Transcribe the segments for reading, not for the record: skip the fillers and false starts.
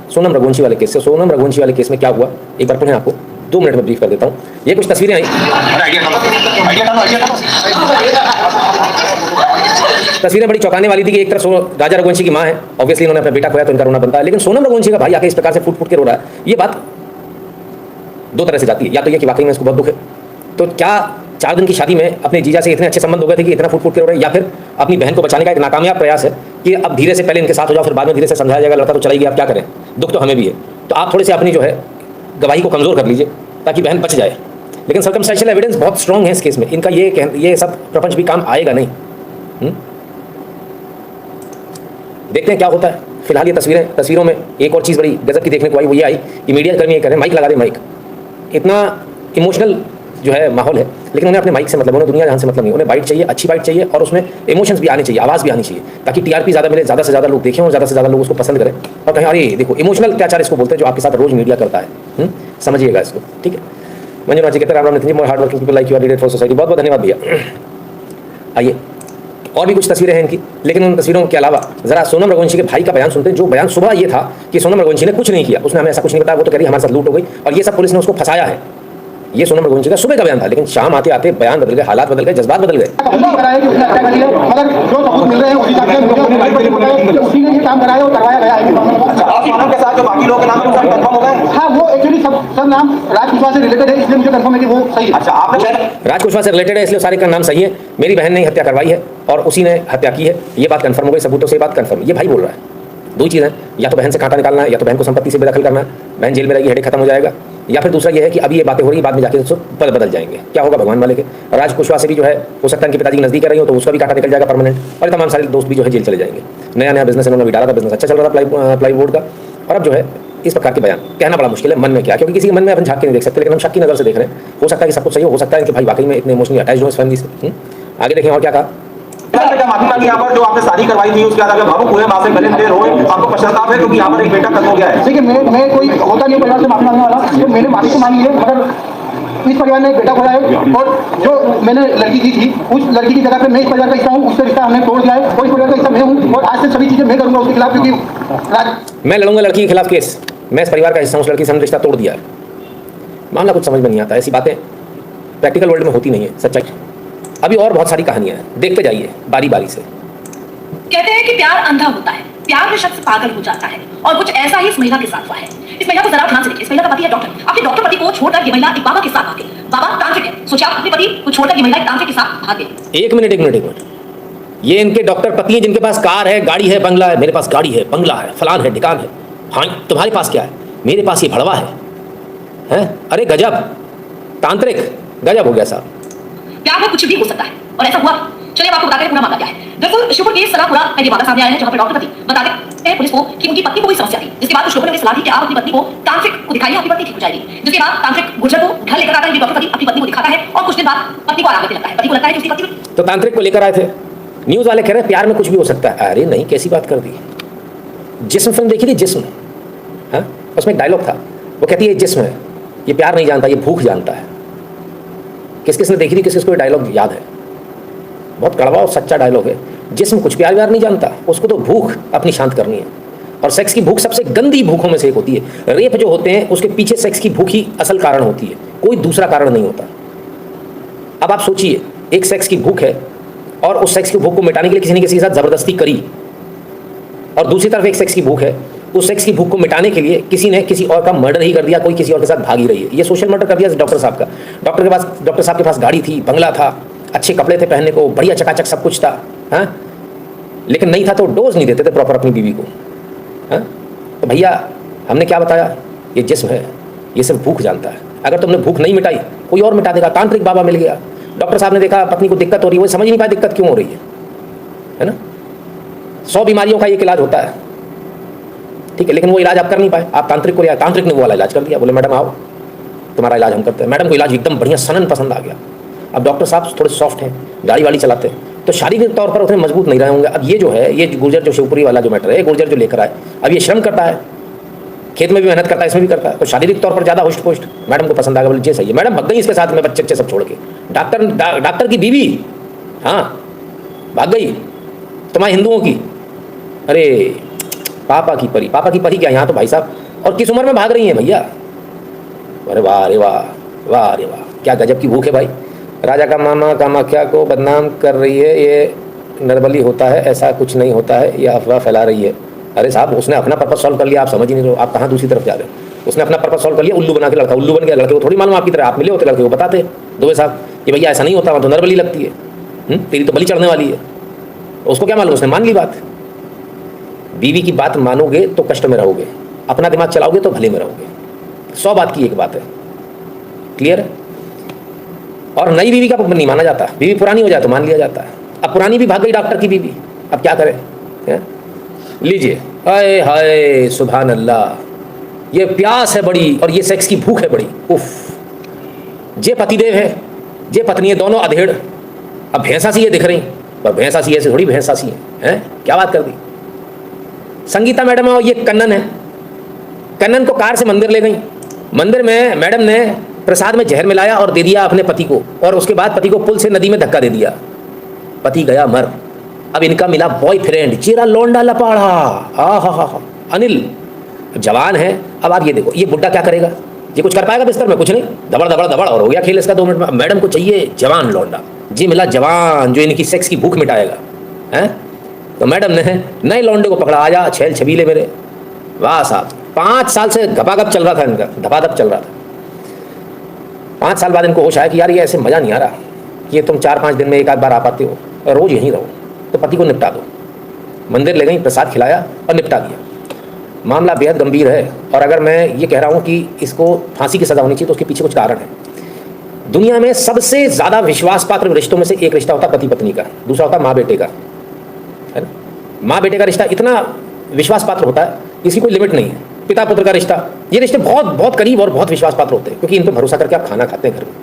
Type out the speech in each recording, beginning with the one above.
सोनम रघुवंशी वाले केस से। सोनम रघुवंशी वाले केस में क्या हुआ, एक बार पुनः आपको 2 मिनट में ब्रीफ कर देता हूँ। ये कुछ तस्वीरें आई, तस्वीरें बड़ी चौंकाने वाली थी कि एक तरफ राजा रघुवंशी की माँ है, ऑब्वियसली उन्होंने अपना बेटा खोया तो इनका रोना बनता है, लेकिन सोनम रघुवंशी का भाई आके इस प्रकार से फूट फूट के रो रहा है। ये बात 2 तरह से जाती है, या तो ये कि वाकई में इसको बहुत दुख है, तो क्या 4 दिन की शादी में अपने जीजा से इतने अच्छे संबंध हो गए थे कि इतना फूट फूट के रो रहे हैं, या फिर अपनी बहन को बचाने का एक नाकामयाब प्रयास है कि अब धीरे से पहले इनके साथ हो जाओ, फिर बाद में धीरे से समझाया जाएगा, लड़का तो चला ही गया, अब क्या करें, दुख तो हमें भी है, तो आप थोड़े से अपनी जो है गवाही को कमजोर कर लीजिए ताकि बहन बच जाए। लेकिन सर्कमस्टेंशियल एविडेंस बहुत स्ट्रॉन्ग है इस केस में, इनका ये सब प्रपंच भी काम आएगा नहीं। देखते हैं क्या होता है। फिलहाल ये तस्वीरों में एक और चीज़ बड़ी गजब की देखने को आई, वो ये आई कि मीडिया कर्मी ये कह रहे हैं माइक लगा दे, माइक। इतना इमोशनल जो है माहौल है, लेकिन उन्हें अपने माइक से मतलब, उन्हें दुनिया जहां से मतलब नहीं, उन्हें बाइट चाहिए, अच्छी बाइट चाहिए और उसमें इमोशंस भी आने चाहिए, आवाज़ भी आनी चाहिए, ताकि टीआरपी ज़्यादा मिले, ज़्यादा से ज़्यादा लोग देखें और ज़्यादा से ज़्यादा लोग उसको पसंद करें और कहें अरे देखो इमोशनल अत्याचार इसको बोलते हैं जो आपके साथ रोज मीडिया करता है। समझिएगा इसको, ठीक है। मंजुनाथ जी कहते हैं Ram Nitin ji, more hard working people like you are needed for society. बहुत बहुत धन्यवाद भैया। आइए और भी कुछ तस्वीरें हैं इनकी, लेकिन उन तस्वीरों के अलावा जरा सोनम रघुवंशी के भाई का बयान सुनते हैं। जो बयान सुबह ये था कि सोनम रघुवंशी ने कुछ नहीं किया, उसने हमें ऐसा कुछ नहीं बताया, वो तो कह रही हमारे साथ लूट हो गई और ये सब पुलिस ने उसको फंसाया है। ये सोनम रघुवंशी का सुबह का बयान था, लेकिन शाम आते आते बयान बदल गए, हालात बदल गए, जज्बात बदल गए। राज कुशवाहा से रिलेटेड है इसलिए सारे का नाम सही है। मेरी बहन ने हत्या करवाई है और उसी ने हत्या की है, ये बात कंफर्म हो गई, सबूतों से ये बात कंफर्म। ये भाई बोल रहा है, 2 चीज़ है, या तो बहन से कांटा निकालना है, या तो बहन को संपत्ति से बेदखल करना है, बहन जेल में रहेगी, हेडेक खत्म हो जाएगा, या फिर दूसरा ये है कि अभी ये बातें हो रही है, बाद में जाके बदल जाएंगे। क्या होगा भगवान वाले के। राज कुशवाहा से भी जो है हो सकता है इनके पिताजी नजदीक रही हो तो उसका भी कांटा निकल जाएगा परमानेंट, और तमाम सारे दोस्त भी जो है जेल चले जाएंगे। नया बिजनेस इन्होंने भी डाला था, बिजनेस अच्छा चल रहा था प्लाईवुड का, और अब जो है इस प्रकार के बयान कहना बड़ा मुश्किल है। मन में क्या, क्योंकि किसी के मन में अपन झांक के नहीं देख सकते, लेकिन हम शक की नज़र से देख रहे हैं। हो सकता है कि सब कुछ सही हो सकता है कि भाई वाकई में इतने इमोशनली अटैच हो इस फैमिली से। आगे देखें और क्या कहा। माफी मांगी यहाँ पर, जो आपने शादी करवाई थी उसके बाद भावुक हुए, मां से गले मिले रोए, आपको पश्चाताप है क्योंकि यहाँ पर एक बेटा खत्म हो गया है। देखिए मैं कोई होता नहीं परिवार से माफी मांगने वाला, तो मैंने माफी तो मांगी है, मगर इस परिवार ने एक बेटा खोया है और जो मैंने लड़की की थी उस लड़की की जगह पे मैं इस परिवार का हिस्सा हूँ, उससे रिश्ता हमने तोड़ दिया है, कोई परिवार का हिस्सा मैं हूँ और आज से सभी चीजें मैं करूँगा उसके खिलाफ, क्योंकि मैं लड़ूंगा लड़की के खिलाफ केस, मैं इस परिवार का हिस्सा हूँ, उस लड़की से हमने रिश्ता तोड़ दिया है। मामला कुछ समझ में नहीं आता, ऐसी बातें प्रैक्टिकल वर्ल्ड में होती नहीं है, सच्चाई। अभी और बहुत सारी कहानियां हैं, देखते जाइए बारी बारी से। कहते हैं कि प्यार अंधा होता है, प्यार में शख्स पागल हो जाता है, और कुछ ऐसा ही इस महिला के साथ हुआ है। इस महिला को जरा ध्यान से देखिए। इस महिला का पति है डॉक्टर, अपने डॉक्टर पति को छोड़कर ये महिला एक बाबा के साथ भाग गई। बाबा तांत्रिक है, सोचिए आप, अपने पति को छोड़कर ये महिला एक तांत्रिक के साथ भाग गई। एक मिनट, ये इनके डॉक्टर पति हैं जिनके पास कार है, गाड़ी है, बंगला है। मेरे पास गाड़ी है, बंगला है, फलान है, ढिकान है। हाँ, तुम्हारे पास क्या है? मेरे पास ये भड़वा है। अरे गजब, तांत्रिक गजब हो गया साहब। प्यार में कुछ भी हो सकता है और ऐसा हुआ। चलिए आपको बताते हैं पूरा मामला क्या है। दरअसल शिवपुर के सलाहपुरा में ये मामला सामने आया है, जहां पर डॉक्टर पति बताते हैं पुलिस को कि उनकी पत्नी को कोई समस्या थी, जिसके बाद कुछ लोगों ने सलाह दी कि आप अपनी पत्नी को तांत्रिक को दिखाइए, आपकी पत्नी ठीक हो जाएगी। जिसके बाद तांत्रिक गुर्जर को घर लेकर आता है, डॉक्टर पति अपनी पत्नी को दिखाता है और कुछ दिन बाद पत्नी को आराम देने लगता है। पति को लगता है कि उसकी पत्नी तो तांत्रिक को लेकर आए थे। न्यूज वाले कह रहे हैं प्यार में कुछ भी हो सकता है। अरे नहीं, कैसी बात कर दी। जिस्म फिल्म देखी थी, जिस्म, हाँ, उसमें एक डायलॉग था, वो कहती है जिस्म है, ये प्यार नहीं जानता, ये भूख जानता है। किस किसने देखी थी, किस किसको डायलॉग याद है? बहुत कड़वा और सच्चा डायलॉग है। जिस्म कुछ प्यार व्यार नहीं जानता, उसको तो भूख अपनी शांत करनी है। और सेक्स की भूख सबसे गंदी भूखों में से एक होती है। रेप जो होते हैं उसके पीछे सेक्स की भूख ही असल कारण होती है, कोई दूसरा कारण नहीं होता। अब आप सोचिए, एक सेक्स की भूख है और उस सेक्स की भूख को मिटाने के लिए किसी ने किसी के साथ जबरदस्ती करी, और दूसरी तरफ एक सेक्स की भूख है, उस सेक्स की भूख को मिटाने के लिए किसी ने किसी और का मर्डर ही कर दिया, कोई किसी और के साथ भाग ही रही है। ये सोशल मर्डर कर दिया डॉक्टर साहब का। डॉक्टर साहब के पास गाड़ी थी, बंगला था, अच्छे कपड़े थे पहनने को, बढ़िया चकाचक सब कुछ था, हाँ, लेकिन नहीं था तो डोज नहीं देते थे प्रॉपर अपनी बीवी को, हाँ। तो भैया हमने क्या बताया, ये जिस्म है, ये सिर्फ भूख जानता है। अगर तुमने भूख नहीं मिटाई, कोई और मिटा देगा। तांत्रिक बाबा मिल गया, डॉक्टर साहब ने देखा पत्नी को दिक्कत हो रही है, वो समझ नहीं पाया दिक्कत क्यों हो रही है ना। 100 बीमारियों का एक इलाज होता है, ठीक है, लेकिन वो इलाज आप कर नहीं पाए। आप तांत्रिक को लिया, तांत्रिक ने वो वाला इलाज कर दिया, बोले मैडम आओ तुम्हारा इलाज हम करते हैं। मैडम को इलाज एकदम बढ़िया सनन पसंद आ गया। अब डॉक्टर साहब थोड़े सॉफ्ट हैं, गाड़ी वाड़ी चलाते हैं, तो शारीरिक तौर पर उतने मजबूत नहीं रहे होंगे। अब ये जो है, ये गुर्जर जो शिवपुरी वाला जो मैटर है, गुर्जर जो लेकर आए, अब ये श्रम करता है, खेत में भी मेहनत करता है, इसमें भी करता है, तो शारीरिक तौर पर ज़्यादा हुष्ट पुष्ट। मैडम को पसंद आ गया, बोले जी सही है। मैडम भग गई इसके साथ में, बच्चे बच्चे सब छोड़ के। डॉक्टर की बीवी, हाँ, भाग गई, तुम्हारे हिंदुओं की। अरे पापा की परी, पापा की परी क्या यहाँ तो भाई साहब, और किस उम्र में भाग रही हैं भैया। अरे वाह रे वाह, वाह रे वाह, क्या गजब की भूख है भाई। राजा का मामा कामाख्या को बदनाम कर रही है, ये नरबली होता है, ऐसा कुछ नहीं होता है, ये अफवाह फैला रही है। अरे साहब उसने अपना पर्पस सॉल्व कर लिया, आप समझ ही नहीं रहे हो, आप कहाँ दूसरी तरफ जा रहे हो। उसने अपना पर्पस सॉल्व कर लिया, उल्लू बना के लड़का उल्लू बन गया। लड़के को थोड़ी मालूम आपकी तरह, आप मिले होते लड़के को बताते दुबे साहब कि भैया ऐसा नहीं होता, वहाँ तो नरबली लगती है, तेरी तो बलि चढ़ने वाली है। उसको क्या मालूम, उसने मान ली बात। बीवी की बात मानोगे तो कष्ट में रहोगे, अपना दिमाग चलाओगे तो भले में रहोगे। 100 बात की एक बात है, क्लियर है। और नई बीवी का नहीं माना जाता, बीवी पुरानी हो जाए तो मान लिया जाता है। अब पुरानी भी भाग गई डॉक्टर की बीवी, अब क्या करें है? लीजिए, हाय हाय सुभान अल्लाह, ये प्यास है बड़ी और ये सेक्स की भूख है बड़ी। उफ, जे पतिदेव है जे पत्नी है, दोनों अधेड़। अब भैंसा सी ये दिख रही, पर भैंसा सी ऐसे थोड़ी भैंसा सी है, क्या बात कर दी। संगीता मैडम और ये कन्नन है, कन्नन को कार से मंदिर ले गई। मंदिर में मैडम ने प्रसाद में जहर मिलाया और दे दिया अपने पति को, और उसके बाद पति को पुल से नदी में धक्का दे दिया, पति गया मर। अब इनका मिला बॉयफ्रेंड, चेरा लौंडा लपाड़ा, हा अनिल जवान है। अब आप ये देखो, ये बुड्ढा क्या करेगा, ये कुछ कर पाएगा बिस्तर में, कुछ नहीं, दबड़ दबड़ दबड़ और हो गया खेल इसका 2 मिनट में। मैडम को चाहिए जवान लौंडा, जी मिला जवान जो इनकी सेक्स की भूख मिटाएगा है। तो मैडम ने नए लौंडे को पकड़ा, आजा छेल छबीले मेरे। वाह साहब, 5 साल से घपाघप चल रहा था इनका, धपाधप चल रहा था। 5 साल बाद इनको होश आया कि यार ये ऐसे मज़ा नहीं आ रहा, ये तुम 4-5 दिन में एक आध बार आ पाते हो और रोज़ यहीं रहो, तो पति को निपटा दो। मंदिर ले गई, प्रसाद खिलाया और निपटा दिया। मामला बेहद गंभीर है, और अगर मैं ये कह रहा हूँ कि इसको फांसी की सज़ा होनी चाहिए तो उसके पीछे कुछ कारण है। दुनिया में सबसे ज़्यादा विश्वास पात्र रिश्तों में से एक रिश्ता होता है पति पत्नी का, दूसरा होता है माँ बेटे का, है ना। माँ बेटे का रिश्ता इतना विश्वास पात्र होता है, इसकी कोई लिमिट नहीं है। पिता पुत्र का रिश्ता, ये रिश्ते बहुत बहुत करीब और बहुत विश्वास पात्र होते हैं, क्योंकि इन पर भरोसा करके आप खाना खाते हैं घर में।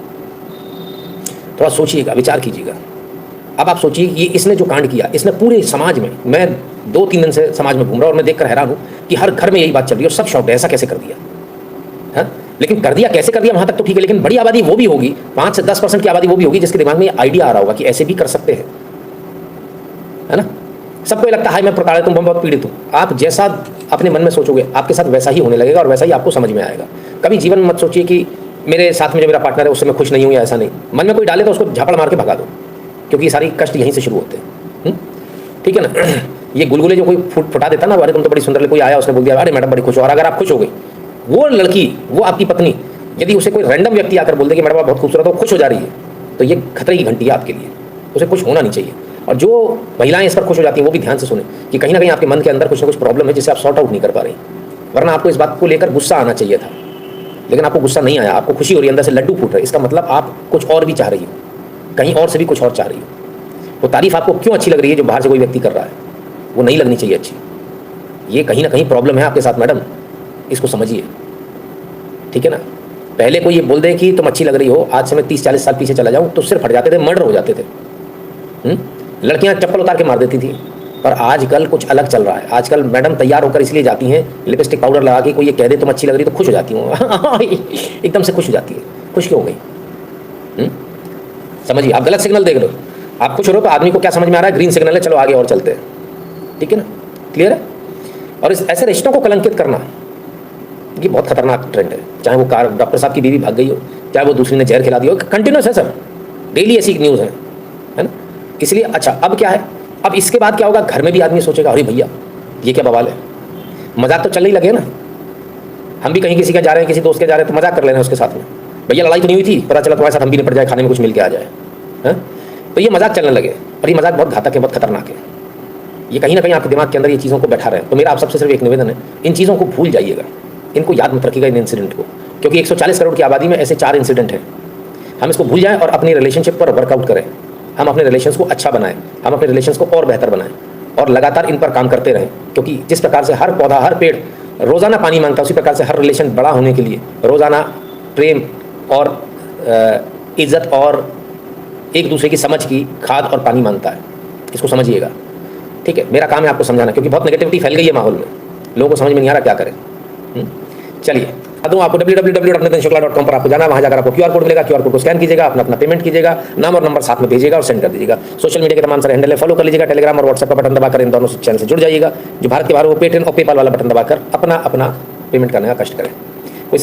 थोड़ा सोचिएगा, विचार कीजिएगा। अब आप सोचिए, ये इसने जो कांड किया, इसने पूरे समाज में, मैं 2-3 दिन से समाज में घूम रहा हूँ और मैं देखकर हैरान हूँ कि हर घर में यही बात चल रही है और सब शॉक्ड है, ऐसा कैसे कर दिया है। लेकिन कर दिया कैसे कर दिया वहाँ तक तो ठीक है, लेकिन बड़ी आबादी वो भी होगी, 5 से 10% की आबादी वो भी होगी जिसके दिमाग में ये आइडिया आ रहा होगा कि ऐसे भी कर सकते हैं, है ना। सबको लगता है मैं प्रताड़ित हूँ, मैं बहुत पीड़ित हूँ। आप जैसा अपने मन में सोचोगे आपके साथ वैसा ही होने लगेगा और वैसा ही आपको समझ में आएगा। कभी जीवन में मत सोचिए कि मेरे साथ में जो मेरा पार्टनर है उससे मैं खुश नहीं हूँ या ऐसा नहीं। मन में कोई डाले तो उसको झापड़ मार के भगा दो, क्योंकि ये सारी कष्ट यहीं से शुरू होते हैं, ठीक है ना। ये गुलगुले जो कोई फुटा देता ना, अरे तुम तो बड़ी सुंदर, कोई आया उसने बोल दिया अरे मैडम बड़ी खुश हो, और अगर आप खुश हो गई, वो लड़की, वो आपकी पत्नी, यदि उसे कोई रैंडम व्यक्ति आकर बोल दे कि मैडम आप बहुत खूबसूरत हो, खुश हो जा रही है, तो ये खतरे की घंटी है आपके लिए, उसे खुश होना नहीं चाहिए। और जो महिलाएं इस पर खुश हो जाती हैं वो भी ध्यान से सुने कि कहीं ना कहीं आपके मन के अंदर कुछ ना कुछ प्रॉब्लम है जिसे आप सॉर्ट आउट नहीं कर पा रही, वरना आपको इस बात को लेकर गुस्सा आना चाहिए था, लेकिन आपको गुस्सा नहीं आया, आपको खुशी हो रही है, अंदर से लड्डू फूट रहे। इसका मतलब आप कुछ और भी चाह रही हो, कहीं और से भी कुछ और चाह रही हो। वो तारीफ आपको क्यों अच्छी लग रही है जो बाहर से कोई व्यक्ति कर रहा है, वो नहीं लगनी चाहिए अच्छी। ये कहीं ना कहीं प्रॉब्लम है आपके साथ मैडम, इसको समझिए, ठीक है ना। पहले कोई ये बोल दे कि तुम अच्छी लग रही हो, आज से मैं 30-40 साल पीछे चला जाऊँ तो सिर फट जाते थे, मर्डर हो जाते थे। लड़कियां चप्पल उतार के मार देती थी, पर आजकल कुछ अलग चल रहा है। आजकल मैडम तैयार होकर इसलिए जाती हैं, लिपस्टिक पाउडर लगा के, कोई ये कह दे तुम अच्छी लग रही तो खुश हो जाती हूँ एकदम से खुश हो जाती है। खुश क्यों हो गई? समझिए, आप गलत सिग्नल देख रहे हो। आप खुश हो रहे हो तो आदमी को क्या समझ में आ रहा है, ग्रीन सिग्नल है, चलो आगे और चलते हैं, ठीक है ना, क्लियर है। और इस ऐसे रिश्तों को कलंकित करना ये बहुत खतरनाक ट्रेंड है। चाहे वो डॉक्टर साहब की बीवी भाग गई हो, चाहे वो दूसरी ने जहर खिला दी हो, कंटिन्यूस है सर, डेली ऐसी न्यूज़ है ना। इसलिए अच्छा, अब क्या है, अब इसके बाद क्या होगा, घर में भी आदमी सोचेगा अरे भैया ये क्या बवाल है। मजाक तो चलने ही लगे ना, हम भी कहीं किसी के जा रहे हैं, किसी दोस्त के जा रहे हैं तो मजाक कर लेना उसके साथ में, भैया लड़ाई तो नहीं हुई थी, पता चला तुम्हारे साथ हम भी निपट जाए, खाने में कुछ मिल के आ जाए, हैं। तो ये मजाक चलने लगे, और ये मजाक बहुत घातक है, बहुत खतरनाक है। ये कहीं ना कहीं आपके दिमाग के अंदर ये चीज़ों को बैठा रहे। तो मेरा आप सबसे सिर्फ एक निवेदन है, इन चीज़ों को भूल जाइएगा, इनको याद मत रखिएगा, इन इंसिडेंट को, क्योंकि 140 करोड़ की आबादी में ऐसे 4 इंसिडेंट हैं। हम इसको भूल जाएं और अपनी रिलेशनशिप पर वर्कआउट करें, हम अपने रिलेशंस को अच्छा बनाएं, हम अपने रिलेशंस को और बेहतर बनाएं, और लगातार इन पर काम करते रहें। क्योंकि जिस प्रकार से हर पौधा, हर पेड़ रोज़ाना पानी मांगता है, उसी प्रकार से हर रिलेशन बड़ा होने के लिए रोज़ाना प्रेम और इज्जत और एक दूसरे की समझ की खाद और पानी मांगता है। इसको समझिएगा, ठीक है। मेरा काम है आपको समझाना, क्योंकि बहुत नेगेटिविटी फैल गई है माहौल में, लोगों को समझ में नहीं आ रहा क्या करें। चलिए दूँ आपको www.nitinshukla.com पर आपको जाना, वहाँ जाकर आपको QR कोड मिलेगा, QR कोड को स्कैन कीजिएगा, अपना अपना पेमेंट कीजिएगा, नाम और नंबर साथ में भेजिएगा और सेंड कर दीजिएगा। सोशल मीडिया के तमाम सारे हैंडल है, फॉलो कर लीजिएगा, टेलीग्राम और व्हाट्सएप का बटन दबाकर इन दोनों चैनल से जुड़ जाइएगा। जो भारत के बाहर वो पेटीएम और पेपाल वाला बटन दबाकर अपना पेमेंट करने का कष्ट करें। कोई